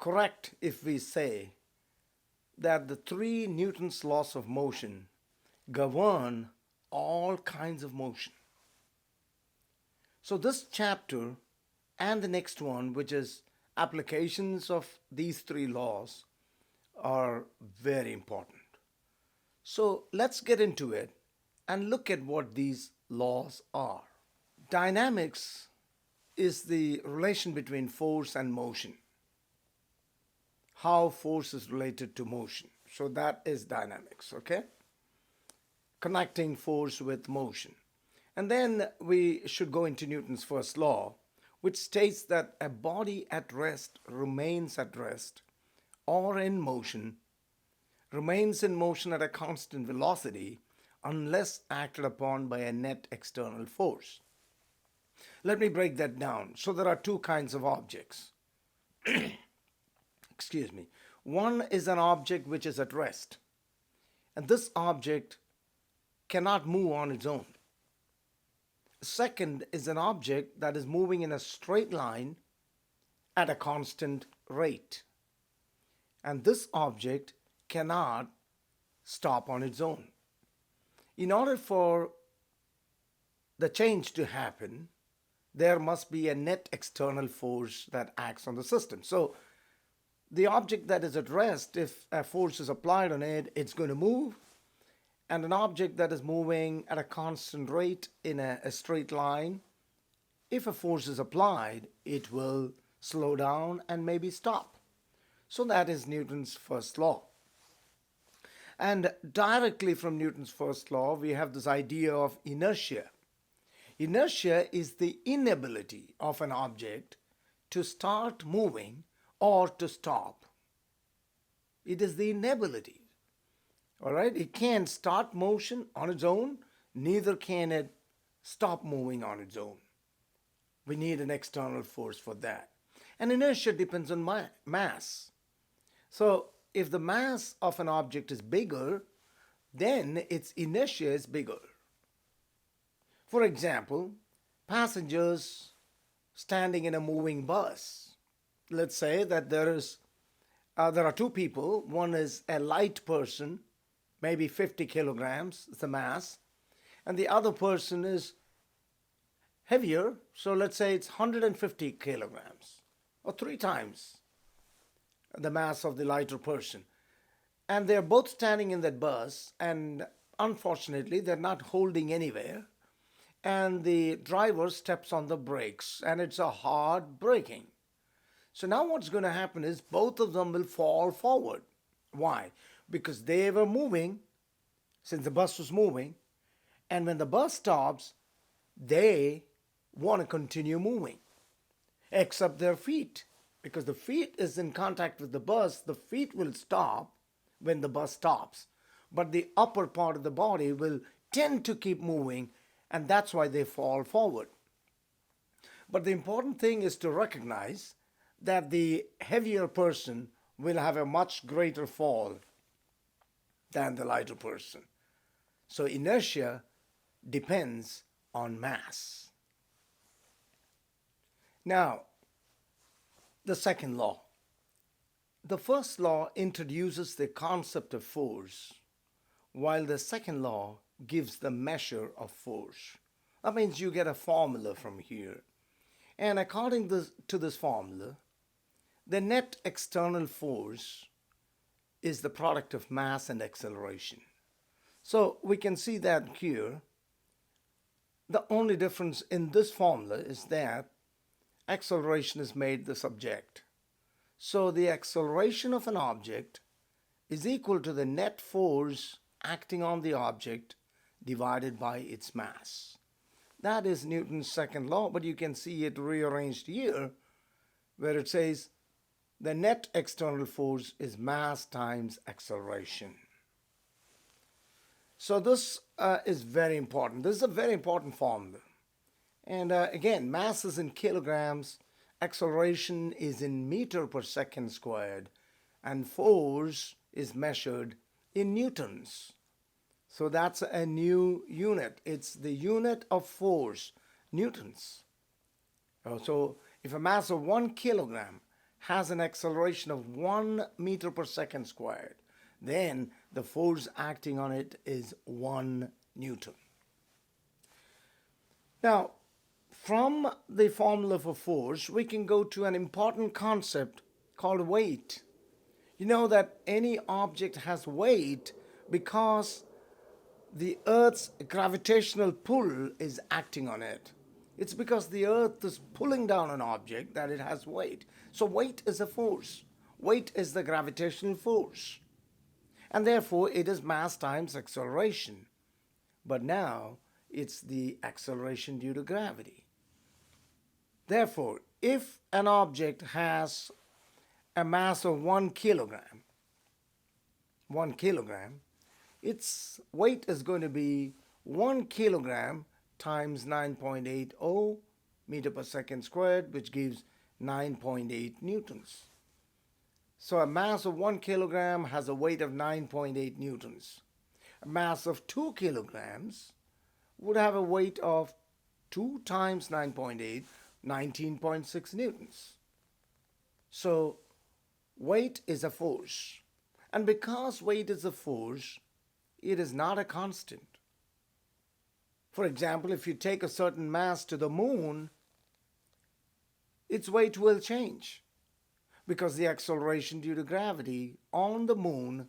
correct if we say that the three Newton's laws of motion govern all kinds of motion. So, this chapter and the next one, which is applications of these three laws, are very important. So, let's get into it and look at what these laws are. Dynamics is the relation between force and motion. How force is related to motion. So, that is dynamics, okay? Connecting force with motion. And then we should go into Newton's first law, which states that a body at rest remains at rest or in motion, remains in motion at a constant velocity unless acted upon by a net external force. Let me break that down. So there are two kinds of objects. Excuse me. One is an object which is at rest, and this object cannot move on its own. Second is an object that is moving in a straight line at a constant rate. And this object cannot stop on its own. In order for the change to happen, there must be a net external force that acts on the system. So the object that is at rest, if a force is applied on it, it's going to move. And an object that is moving at a constant rate in a straight line, if a force is applied, it will slow down and maybe stop. So that is Newton's first law. And directly from Newton's first law, we have this idea of inertia. Inertia is the inability of an object to start moving or to stop. It is the inability. All right, it can't start motion on its own, neither can it stop moving on its own. We need an external force for that. And inertia depends on mass. So if the mass of an object is bigger, then its inertia is bigger. For example, passengers standing in a moving bus. Let's say that there are two people. One is a light person, maybe 50 kilograms is the mass, and the other person is heavier, so let's say it's 150 kilograms, or three times the mass of the lighter person. And they're both standing in that bus, and unfortunately they're not holding anywhere, and the driver steps on the brakes, and it's a hard braking. So now what's going to happen is both of them will fall forward. Why? Because they were moving, since the bus was moving, and when the bus stops, they want to continue moving, except their feet. Because the feet is in contact with the bus, the feet will stop when the bus stops. But the upper part of the body will tend to keep moving, and that's why they fall forward. But the important thing is to recognize that the heavier person will have a much greater fall than the lighter person. So inertia depends on mass. Now, the second law. The first law introduces the concept of force, while the second law gives the measure of force. That means you get a formula from here. And according to this formula, the net external force is the product of mass and acceleration. So we can see that here. The only difference in this formula is that acceleration is made the subject. So the acceleration of an object is equal to the net force acting on the object divided by its mass. That is Newton's second law, but you can see it rearranged here where it says the net external force is mass times acceleration. So this is very important. This is a very important formula. And again, mass is in kilograms, acceleration is in meter per second squared, and force is measured in newtons. So that's a new unit. It's the unit of force, newtons. So if a mass of 1 kilogram has an acceleration of 1 meter per second squared, then the force acting on it is 1 Newton. Now, from the formula for force, we can go to an important concept called weight. You know that any object has weight because the Earth's gravitational pull is acting on it. It's because the Earth is pulling down an object that it has weight. So weight is a force. Weight is the gravitational force. And therefore, it is mass times acceleration. But now, it's the acceleration due to gravity. Therefore, if an object has a mass of 1 kilogram, its weight is going to be 1 kilogram times 9.80 meter per second squared, which gives 9.8 newtons. So a mass of 1 kilogram has a weight of 9.8 newtons. A mass of 2 kilograms would have a weight of 2 times 9.8, 19.6 newtons. So weight is a force. And because weight is a force, it is not a constant. For example, if you take a certain mass to the moon, its weight will change because the acceleration due to gravity on the moon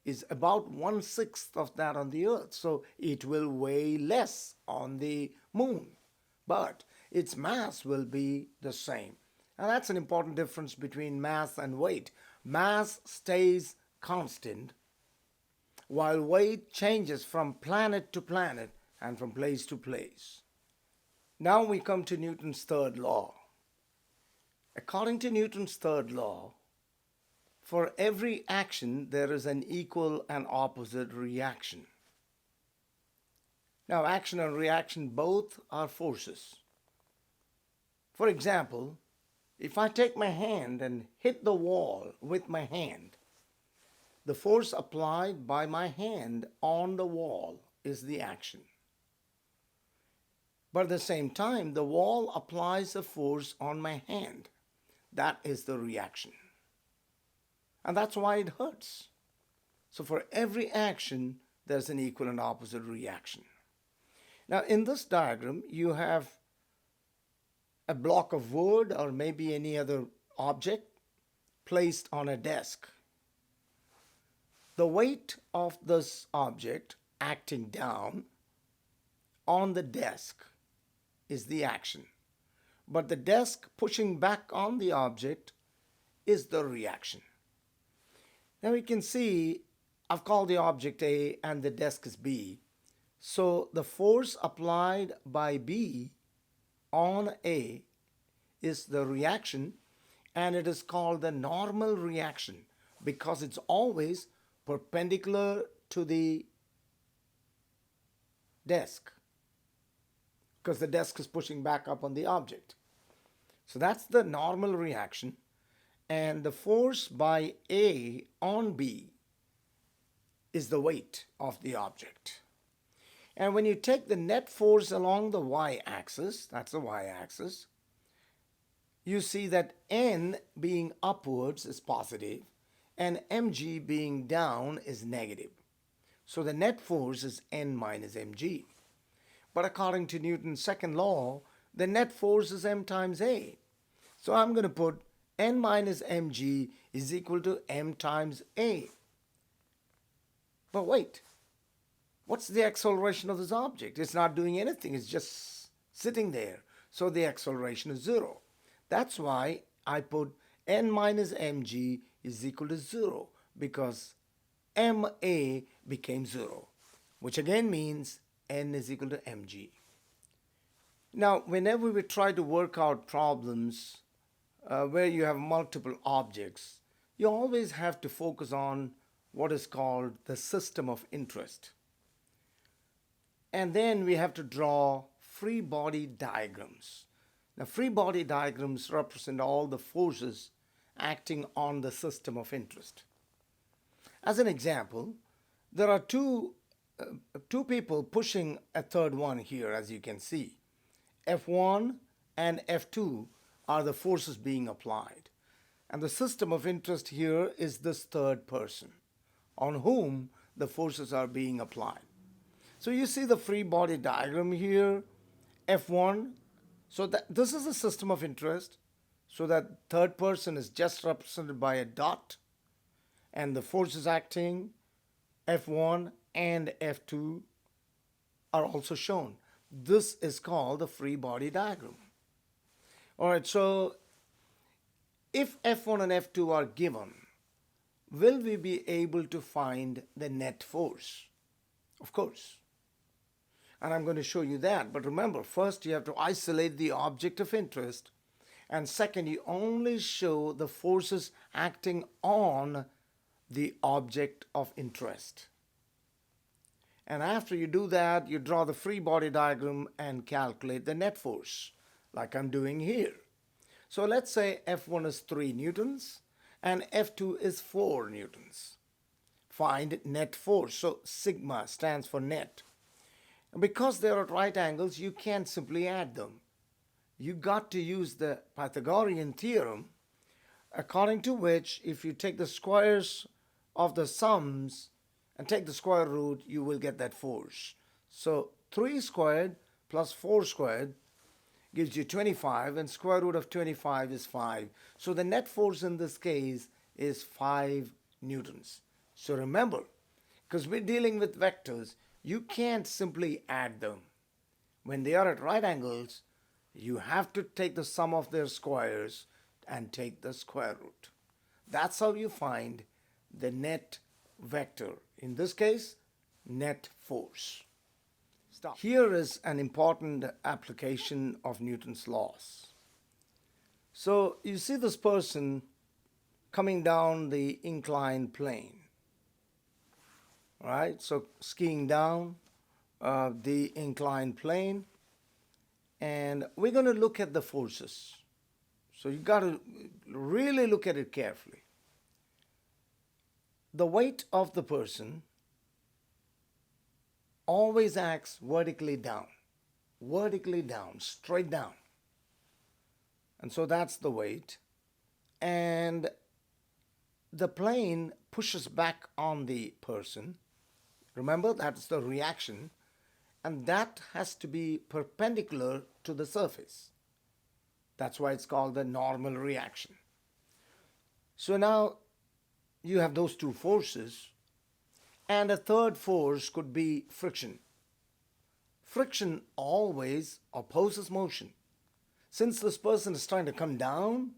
is about 1/6 of that on the Earth. So it will weigh less on the moon, but its mass will be the same. And that's an important difference between mass and weight. Mass stays constant, while weight changes from planet to planet and from place to place. Now we come to Newton's third law. According to Newton's third law, for every action there is an equal and opposite reaction. Now, action and reaction both are forces. For example, if I take my hand and hit the wall with my hand, the force applied by my hand on the wall is the action. But at the same time, the wall applies a force on my hand. That is the reaction. And that's why it hurts. So for every action, there's an equal and opposite reaction. Now, in this diagram, you have a block of wood or maybe any other object placed on a desk. The weight of this object acting down on the desk is the action, but the desk pushing back on the object is the reaction. Now we can see I've called the object A and the desk is B. So the force applied by B on A is the reaction, and it is called the normal reaction because it's always perpendicular to the desk, because the desk is pushing back up on the object. So that's the normal reaction, and the force by A on B is the weight of the object. And when you take the net force along the y-axis, that's the y-axis, you see that N being upwards is positive and mg being down is negative. So the net force is N minus mg. But according to Newton's second law, the net force is m times A. So I'm going to put N minus mg is equal to m times A. But wait, what's the acceleration of this object? It's not doing anything, it's just sitting there. So the acceleration is 0. That's why I put N minus mg is equal to 0, because ma became 0, which again means N is equal to mg. Now, whenever we try to work out problems where you have multiple objects, you always have to focus on what is called the system of interest. And then we have to draw free body diagrams. Now, free body diagrams represent all the forces acting on the system of interest. As an example, there are two people pushing a third one here, as you can see. F1 and F2 are the forces being applied. And the system of interest here is this third person on whom the forces are being applied. So you see the free body diagram here, F1. So this is the system of interest. So that third person is just represented by a dot, and the forces acting F1 and F2 are also shown. This is called the free body diagram. All right, so if F1 and F2 are given, will we be able to find the net force? Of course. And I'm going to show you that. But remember, first you have to isolate the object of interest. And second, you only show the forces acting on the object of interest. And after you do that, you draw the free body diagram and calculate the net force, like I'm doing here. So let's say F1 is 3 newtons and F2 is 4 newtons. Find net force. So sigma stands for net. And because they're at right angles, you can't simply add them. You got to use the Pythagorean theorem, according to which if you take the squares of the sums and take the square root, you will get that force. So 3 squared plus 4 squared gives you 25, and square root of 25 is 5. So the net force in this case is 5 newtons. So remember, because we're dealing with vectors, you can't simply add them. When they are at right angles, you have to take the sum of their squares and take the square root. That's how you find the net vector. In this case, net force. Stop. Here is an important application of Newton's laws. So you see this person coming down the inclined plane. Right? So skiing down the inclined plane, and we're going to look at the forces. So you got to really look at it carefully. The weight of the person always acts vertically down, straight down. And so that's the weight. And the plane pushes back on the person. Remember, that's the reaction. And that has to be perpendicular to the surface. That's why it's called the normal reaction. So now you have those two forces. And a third force could be friction. Friction always opposes motion. Since this person is trying to come down,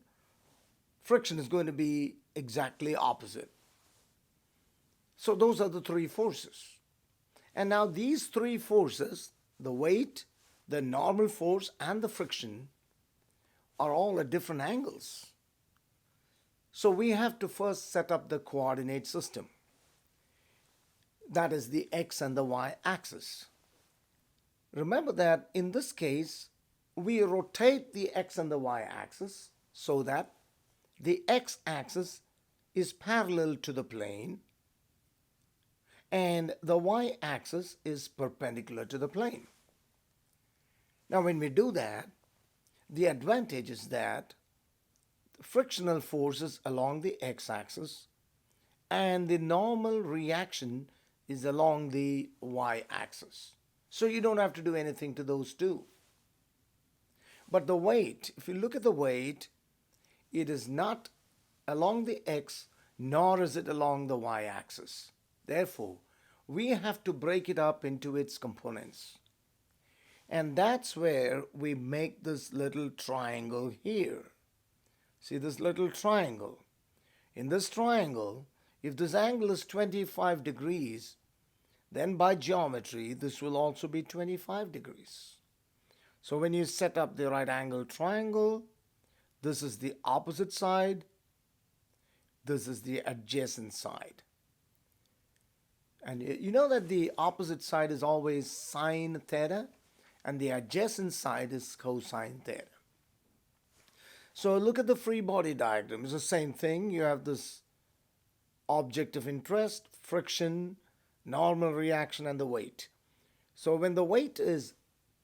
friction is going to be exactly opposite. So those are the three forces. And now these three forces, the weight, the normal force, and the friction, are all at different angles. So we have to first set up the coordinate system. That is the x and the y axis. Remember that in this case, we rotate the x and the y axis so that the x axis is parallel to the plane and the y axis is perpendicular to the plane. Now when we do that, the advantage is that the frictional forces along the x axis and the normal reaction is along the y-axis. So you don't have to do anything to those two. But the weight, if you look at the weight, it is not along the x, nor is it along the y-axis. Therefore, we have to break it up into its components. And that's where we make this little triangle here. See this little triangle? In this triangle, if this angle is 25 degrees, then by geometry, this will also be 25 degrees. So when you set up the right angle triangle, this is the opposite side, this is the adjacent side. And you know that the opposite side is always sine theta, and the adjacent side is cosine theta. So look at the free body diagram. It's the same thing. You have this object of interest, friction, normal reaction, and the weight. So when the weight is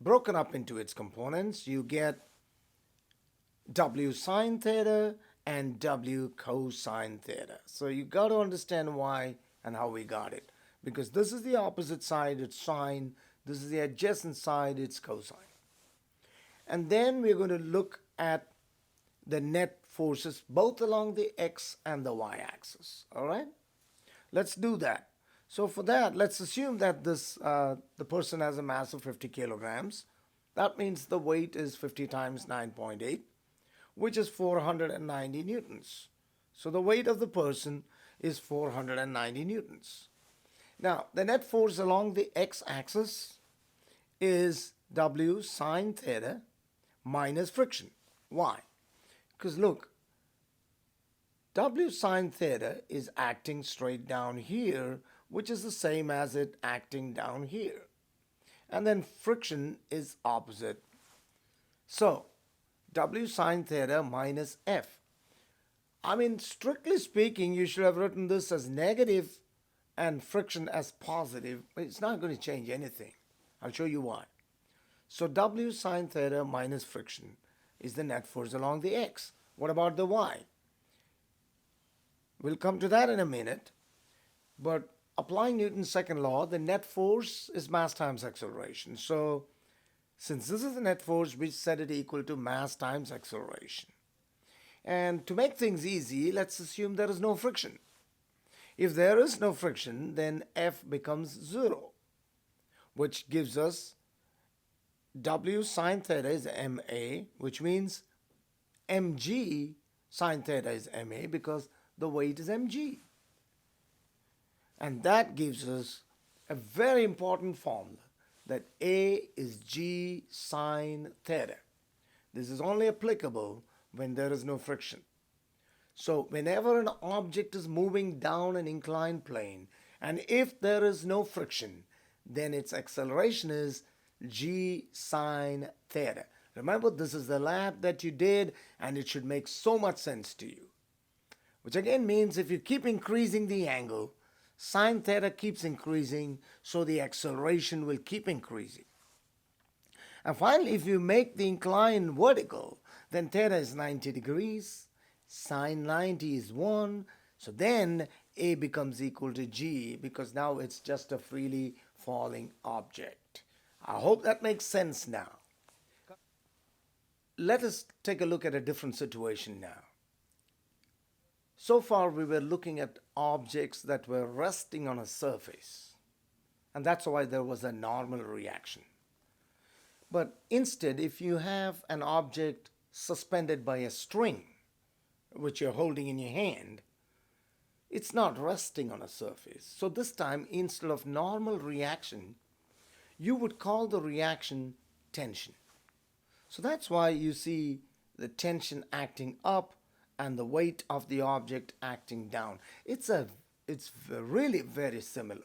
broken up into its components, you get W sine theta and W cosine theta. So you got to understand why and how we got it. Because this is the opposite side, it's sine. This is the adjacent side, it's cosine. And then we're going to look at the net forces both along the x and the y axis. All right? Let's do that. So for that, let's assume that the person has a mass of 50 kilograms. That means the weight is 50 times 9.8, which is 490 newtons. So the weight of the person is 490 newtons. Now, the net force along the x-axis is W sine theta minus friction. Why? Because look, W sine theta is acting straight down here, which is the same as it acting down here. And then friction is opposite. So, W sine theta minus F. I mean, strictly speaking, you should have written this as negative and friction as positive, but it's not going to change anything. I'll show you why. So W sine theta minus friction is the net force along the x. What about the y? We'll come to that in a minute. But applying Newton's second law, the net force is mass times acceleration. So since this is the net force, we set it equal to mass times acceleration. And to make things easy, let's assume there is no friction. If there is no friction, then F becomes 0, which gives us W sine theta is ma, which means mg sine theta is ma because the weight is mg. And that gives us a very important formula that A is g sine theta. This is only applicable when there is no friction. So whenever an object is moving down an inclined plane, and if there is no friction, then its acceleration is g sine theta. Remember, this is the lab that you did, and it should make so much sense to you. Which again means if you keep increasing the angle, sine theta keeps increasing, so the acceleration will keep increasing. And finally, if you make the incline vertical, then theta is 90 degrees, sine 90 is 1, so then A becomes equal to G because now it's just a freely falling object. I hope that makes sense now. Let us take a look at a different situation now. So far we were looking at objects that were resting on a surface, and that's why there was a normal reaction. But instead, if you have an object suspended by a string, which you're holding in your hand, it's not resting on a surface. So this time, instead of normal reaction, you would call the reaction tension. So that's why you see the tension acting up and the weight of the object acting down. It's really very similar,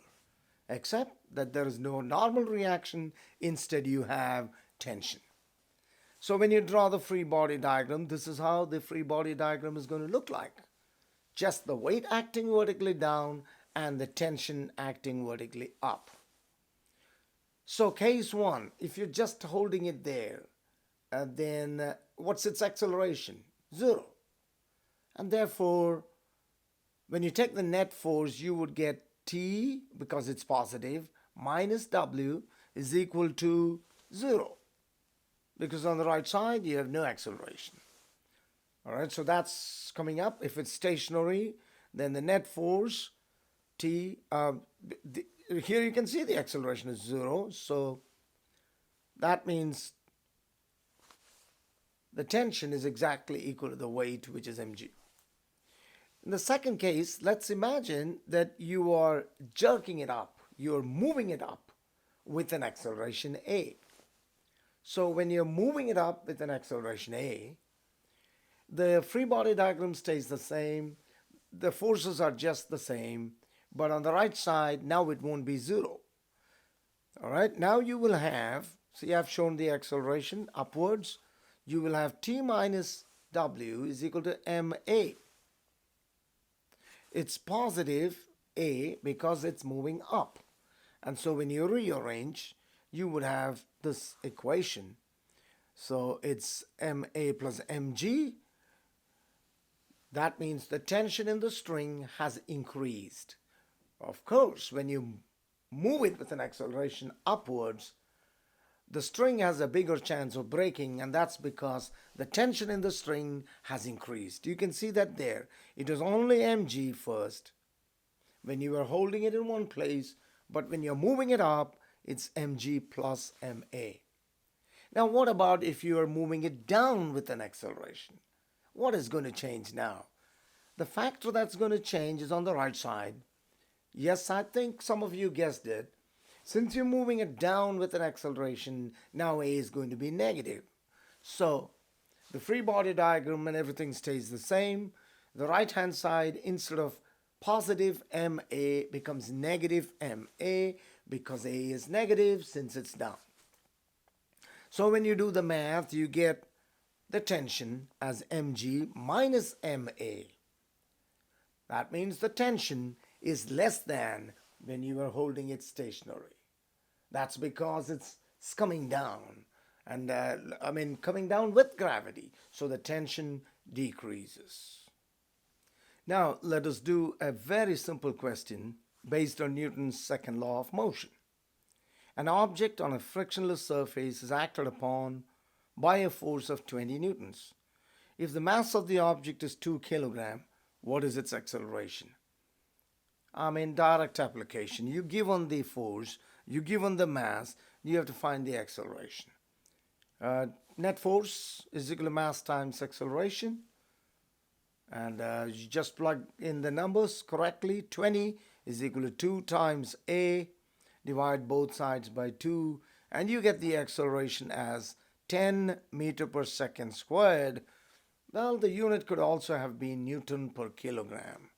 except that there is no normal reaction. Instead, you have tension. So when you draw the free body diagram, this is how the free body diagram is going to look like. Just the weight acting vertically down and the tension acting vertically up. So case 1, if you're just holding it there, then what's its acceleration? 0. And therefore, when you take the net force, you would get T, because it's positive, minus W is equal to 0. Because on the right side, you have no acceleration. All right, so that's coming up. If it's stationary, then the net force, T, here you can see the acceleration is 0. So that means the tension is exactly equal to the weight, which is mg. In the second case, let's imagine that you are jerking it up. You're moving it up with an acceleration a. So when you're moving it up with an acceleration a, the free body diagram stays the same. The forces are just the same. But on the right side, now it won't be 0. All right, now you will have, see, I've shown the acceleration upwards. You will have T minus W is equal to ma. It's positive a because it's moving up. And so when you rearrange, you would have this equation. So it's ma plus mg That means the tension in the string has increased. Of course, when you move it with an acceleration upwards, the string has a bigger chance of breaking, and that's because the tension in the string has increased. You can see that there. It was only mg first when you were holding it in one place, but when you're moving it up, it's mg plus ma. Now, what about if you are moving it down with an acceleration? What is going to change now? The factor that's going to change is on the right side. Yes, I think some of you guessed it. Since you're moving it down with an acceleration, now A is going to be negative. So the free body diagram and everything stays the same. The right hand side, instead of positive MA, becomes negative MA because A is negative since it's down. So when you do the math, you get the tension as mg minus ma. That means the tension is less than when you are holding it stationary. That's because it's coming down, and coming down with gravity, so the tension decreases. Now let us do a very simple question based on Newton's second law of motion. An object on a frictionless surface is acted upon by a force of 20 newtons. If the mass of the object is 2 kilograms, what is its acceleration? Direct application. You given the force, you given the mass, you have to find the acceleration. Net force is equal to mass times acceleration. And you just plug in the numbers correctly. 20 is equal to 2 times A. Divide both sides by 2. And you get the acceleration as 10 meter per second squared. Well, the unit could also have been Newton per kilogram,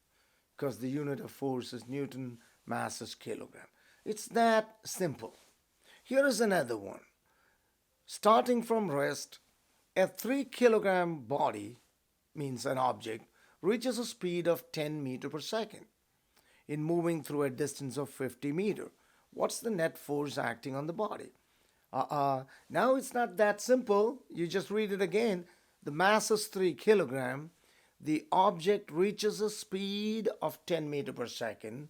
because the unit of force is Newton, mass is kilogram. It's that simple. Here is another one. Starting from rest, a 3 kilogram body, means an object, reaches a speed of 10 meter per second in moving through a distance of 50 meter. What's the net force acting on the body? Now it's not that simple. You just read it again. The mass is 3 kilogram. The object reaches a speed of 10 meter per second.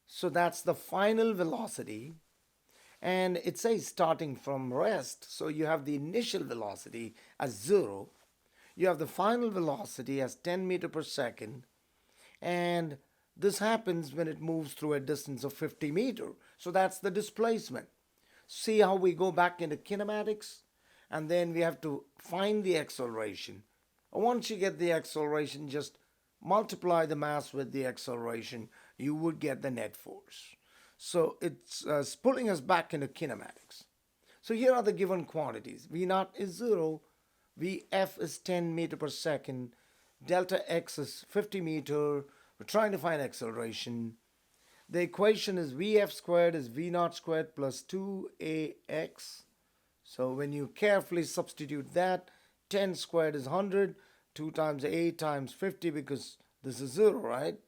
So that's the final velocity. And it says starting from rest. So you have the initial velocity as 0. You have the final velocity as 10 meter per second. And this happens when it moves through a distance of 50 meter. So that's the displacement. See how we go back into kinematics? And then we have to find the acceleration. Once you get the acceleration, just multiply the mass with the acceleration. You would get the net force. So it's pulling us back into kinematics. So here are the given quantities. V0 is 0. Vf is 10 meter per second. Delta x is 50 meter. We're trying to find acceleration. The equation is Vf squared is V0 squared plus 2ax. So when you carefully substitute that, 10 squared is 100. 2 times a times 50, because this is 0, right?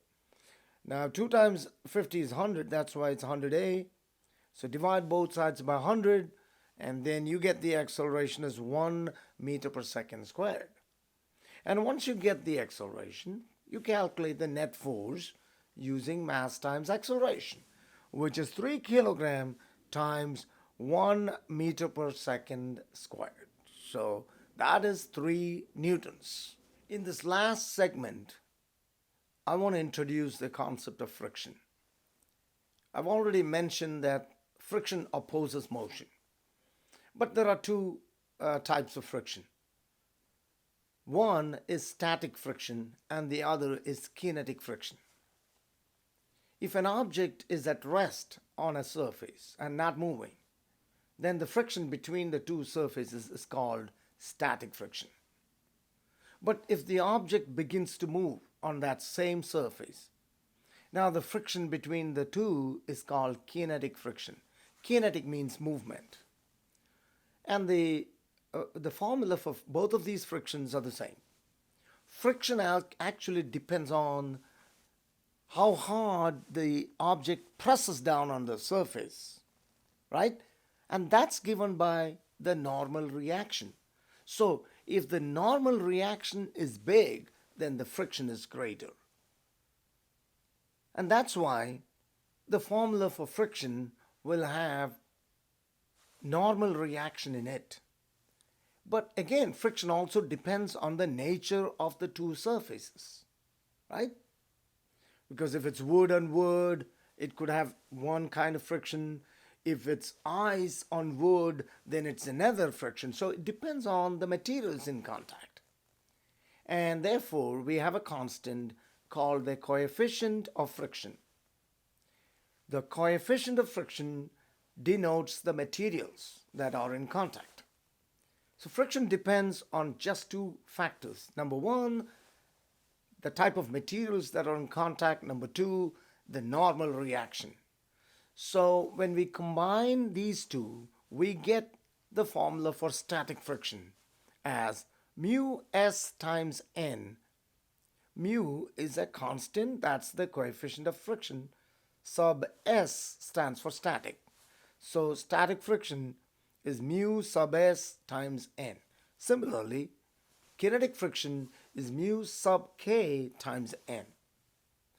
Now 2 times 50 is 100. That's why it's 100a. So divide both sides by 100. And then you get the acceleration as 1 meter per second squared. And once you get the acceleration, you calculate the net force using mass times acceleration, which is 3 kilogram times 1 meter per second squared. So that is 3 newtons. In this last segment, I want to introduce the concept of friction. I've already mentioned that friction opposes motion. But there are two types of friction. One is static friction and the other is kinetic friction. If an object is at rest on a surface and not moving, then the friction between the two surfaces is called static friction. But if the object begins to move on that same surface, now the friction between the two is called kinetic friction. Kinetic means movement. And the formula for both of these frictions are the same. Friction actually depends on how hard the object presses down on the surface, right? And that's given by the normal reaction. So if the normal reaction is big, then the friction is greater. And that's why the formula for friction will have normal reaction in it. But again, friction also depends on the nature of the two surfaces, right? Because if it's wood on wood, it could have one kind of friction. If it's ice on wood, then it's another friction. So it depends on the materials in contact. And therefore, we have a constant called the coefficient of friction. The coefficient of friction denotes the materials that are in contact. So friction depends on just two factors. Number one, the type of materials that are in contact. Number two, the normal reaction. So when we combine these two, we get the formula for static friction as mu s times n. Mu is a constant, that's the coefficient of friction. Sub s stands for static. So static friction is mu sub s times n. Similarly, kinetic friction is mu sub k times n.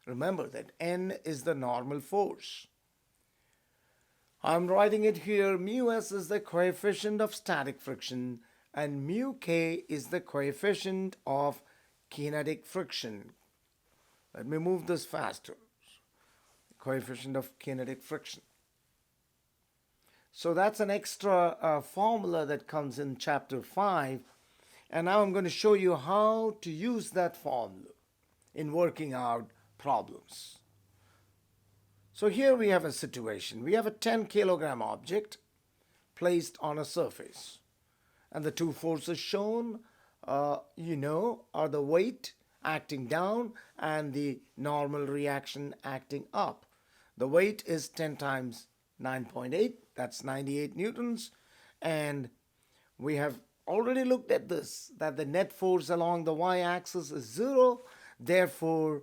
Remember that n is the normal force. I'm writing it here. Mu s is the coefficient of static friction and mu k is the coefficient of kinetic friction. Let me move this faster. Coefficient of kinetic friction. So that's an extra formula that comes in chapter 5. And now I'm going to show you how to use that formula in working out problems. So here we have a situation. We have a 10 kilogram object placed on a surface. And the two forces shown, are the weight acting down and the normal reaction acting up. The weight is 10 times 9.8, that's 98 newtons. And we have already looked at this, that the net force along the y-axis is 0. Therefore,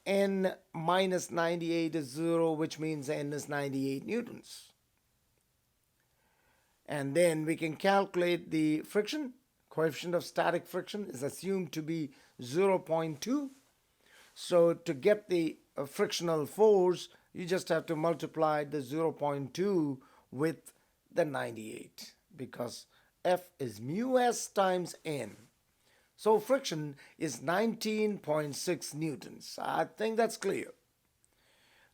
n minus 98 is 0, which means n is 98 newtons. And then we can calculate the friction. Coefficient of static friction is assumed to be 0.2. So to get the frictional force, you just have to multiply the 0.2 with the 98 because F is mu s times n. So friction is 19.6 newtons. I think that's clear.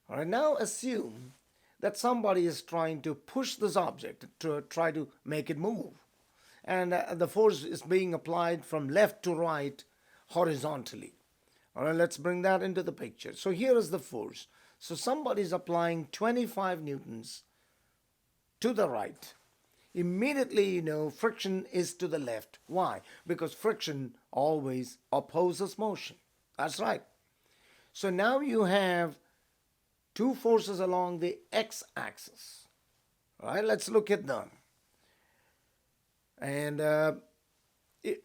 All right, now assume that somebody is trying to push this object to try to make it move. And the force is being applied from left to right horizontally. All right, let's bring that into the picture. So here is the force. So somebody is applying 25 newtons to the right. Immediately, friction is to the left. Why? Because friction always opposes motion. That's right. So now you have two forces along the x-axis. All right, let's look at them. And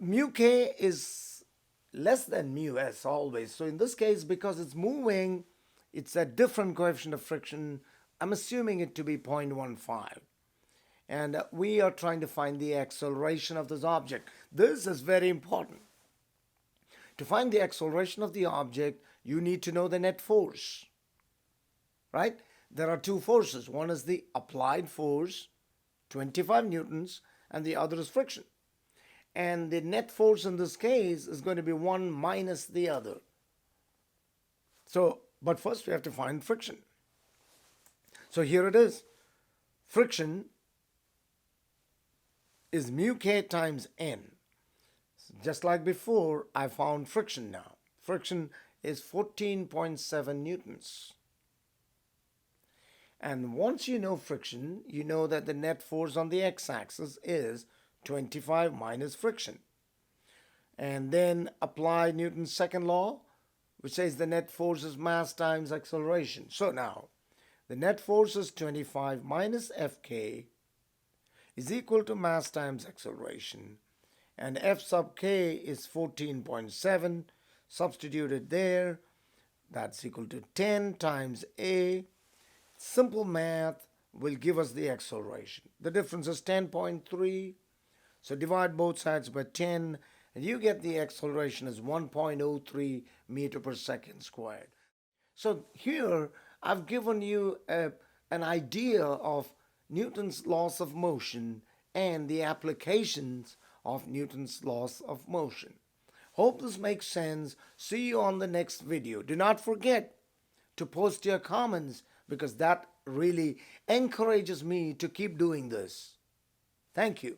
mu k is less than mu s always. So in this case, because it's moving, it's a different coefficient of friction. I'm assuming it to be 0.15. And we are trying to find the acceleration of this object. This is very important. To find the acceleration of the object, you need to know the net force. Right? There are two forces. One is the applied force, 25 newtons, and the other is friction. And the net force in this case is going to be one minus the other. So, but first we have to find friction. So here it is. Friction is mu k times n. Just like before, I found friction now. Friction is 14.7 newtons. And once you know friction, you know that the net force on the x-axis is 25 minus friction. And then apply Newton's second law, which says the net force is mass times acceleration. So now, the net force is 25 minus Fk is equal to mass times acceleration. And F sub k is 14.7, substituted there. That's equal to 10 times A. Simple math will give us the acceleration. The difference is 10.3. So divide both sides by 10 and you get the acceleration as 1.03 meter per second squared. So here I've given you an idea of Newton's laws of motion and the applications of Newton's laws of motion. Hope this makes sense. See you on the next video. Do not forget to post your comments because that really encourages me to keep doing this. Thank you.